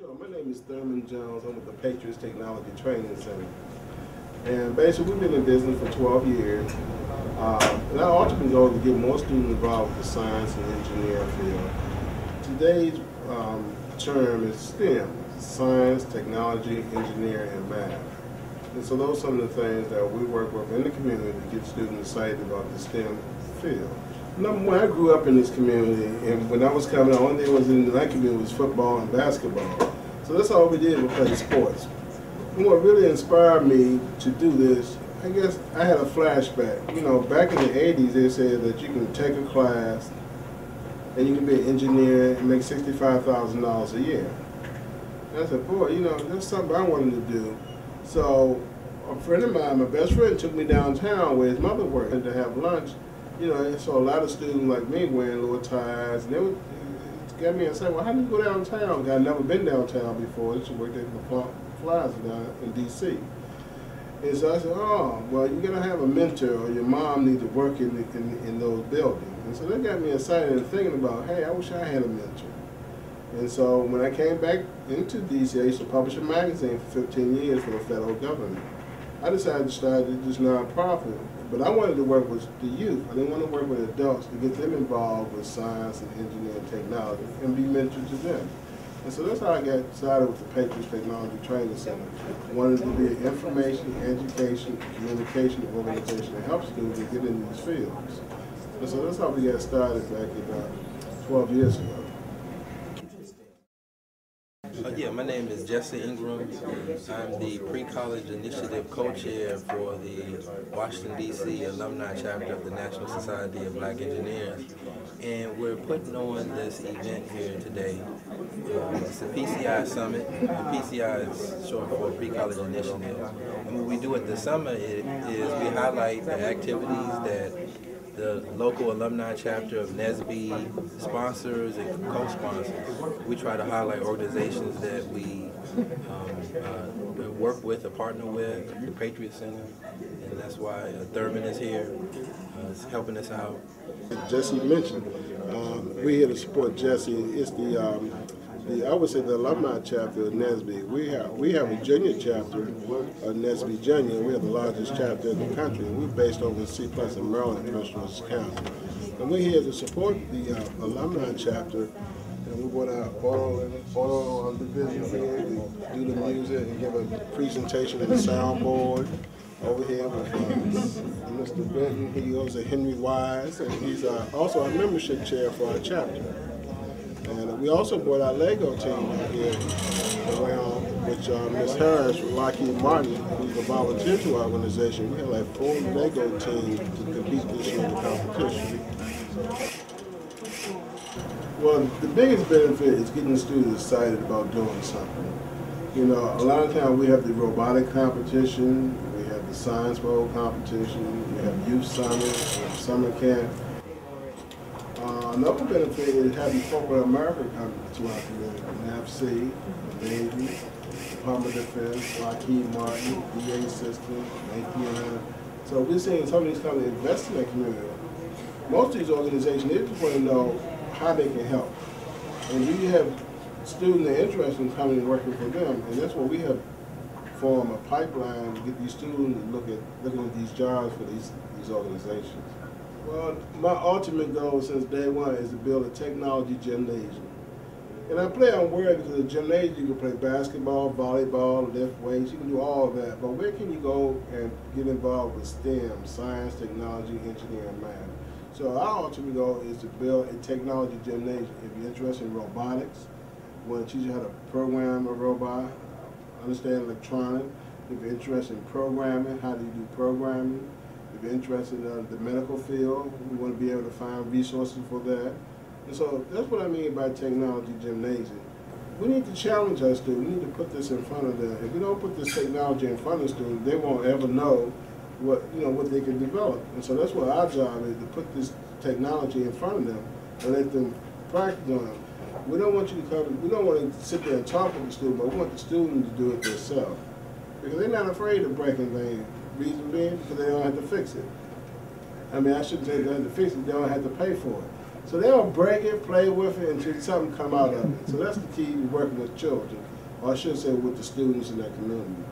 Sure, my name is Thurman Jones. I'm with the Patriots Technology Training Center. And basically, we've been in business for 12 years. And our ultimate goal is to get more students involved with the science and engineering field. Today's term is STEM, science, technology, engineering, and math. And so those are some of the things that we work with in the community to get students excited about the STEM field. Number one, I grew up in this community, and when I was coming, the only thing that was in that community was football and basketball. So that's all we did was play sports. And what really inspired me to do this, I guess I had a flashback. You know, back in the 80s, they said that you can take a class and you can be an engineer and make $65,000 a year. And I said, boy, you know, that's something I wanted to do. So a friend of mine, my best friend, took me downtown where his mother worked to have lunch. You know, and so a lot of students like me wearing little ties, and they would get me and say, well, how do you go downtown? I'd never been downtown before. I used to work at the Plaza down in D.C. And so I said, oh, well, you're going to have a mentor, or your mom needs to work in those buildings. And so that got me excited and thinking about, hey, I wish I had a mentor. And so when I came back into D.C., I used to publish a magazine for 15 years for the federal government. I decided to start this nonprofit. But I wanted to work with the youth. I didn't want to work with adults to get them involved with science and engineering technology and be mentored to them. And so that's how I got started with the Patriots Technology Training Center. I wanted to be an information, education, communication organization to help students to get into these fields. And so that's how we got started back about 12 years ago. Yeah, my name is Jesse Ingram. I'm the pre-college initiative co-chair for the Washington, D.C. alumni chapter of the National Society of Black Engineers. And we're putting on this event here today. It's a PCI Summit. PCI is short for Pre-College Initiative. And what we do at the summit is we highlight the activities that the local alumni chapter of NSBE sponsors and co-sponsors. We try to highlight organizations that we work with or partner with, the Patriots Center, and that's why Thurman is here, is helping us out. Jesse mentioned, we're here to support Jesse. It's I would say the alumni chapter of NSBE. We have a junior chapter of NSBE Junior. We have the largest chapter in the country. We're based over in C+ in Maryland, Prince George's County. And we're here to support the alumni chapter. And we want our oral division here to do the music and give a presentation of the soundboard. Over here with Mr. Benton. He goes to Henry Wise, and he's also our membership chair for our chapter. And we also brought our Lego team out here around, which Ms. Harris from Lockheed Martin, who's a volunteer to our organization. We have like 4 Lego teams to compete this year in the competition. Well, the biggest benefit is getting the students excited about doing something. You know, a lot of times we have the robotic competition, we have the science bowl competition, we have youth summit, we have summer camp. Another benefit is having corporate America come to our community. NAVSEA, the Navy, Department of Defense, Lockheed Martin, BAE Systems, API. So we're seeing some of these companies invest in that community. Most of these organizations, they just want to know how they can help. And you have students that are interested in coming and working for them, and that's what we have formed a pipeline to get these students looking at these jobs for these organizations. Well, my ultimate goal since day one is to build a technology gymnasium. And I play on words because the gymnasium, you can play basketball, volleyball, lift weights, you can do all of that. But where can you go and get involved with STEM, science, technology, engineering, math? So our ultimate goal is to build a technology gymnasium. If you're interested in robotics, we want to teach you how to program a robot, understand electronics. If you're interested in programming, how do you do programming? If you're interested in the medical field, we want to be able to find resources for that. And so that's what I mean by technology gymnasium. We need to challenge our students. We need to put this in front of them. If we don't put this technology in front of students, they won't ever know what they can develop. And so that's what our job is, to put this technology in front of them and let them practice on it. We don't want you to come, we don't want to sit there and talk with the student, but we want the student to do it themselves. Because they're not afraid of breaking things. Reason being, because they don't have to fix it. I mean, I shouldn't say they don't have to fix it, they don't have to pay for it. So they'll break it, play with it until something come out of it. So that's the key to working with children, or I should say with the students in that community.